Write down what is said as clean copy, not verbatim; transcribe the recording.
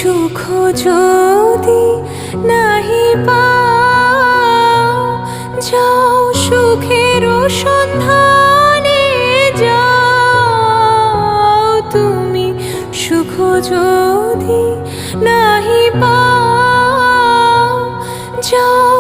সুখ যদি নাহি পাও, যাও সুখের সন্ধানে যাও। তুমি সুখ যদি নাহি পাও, যাও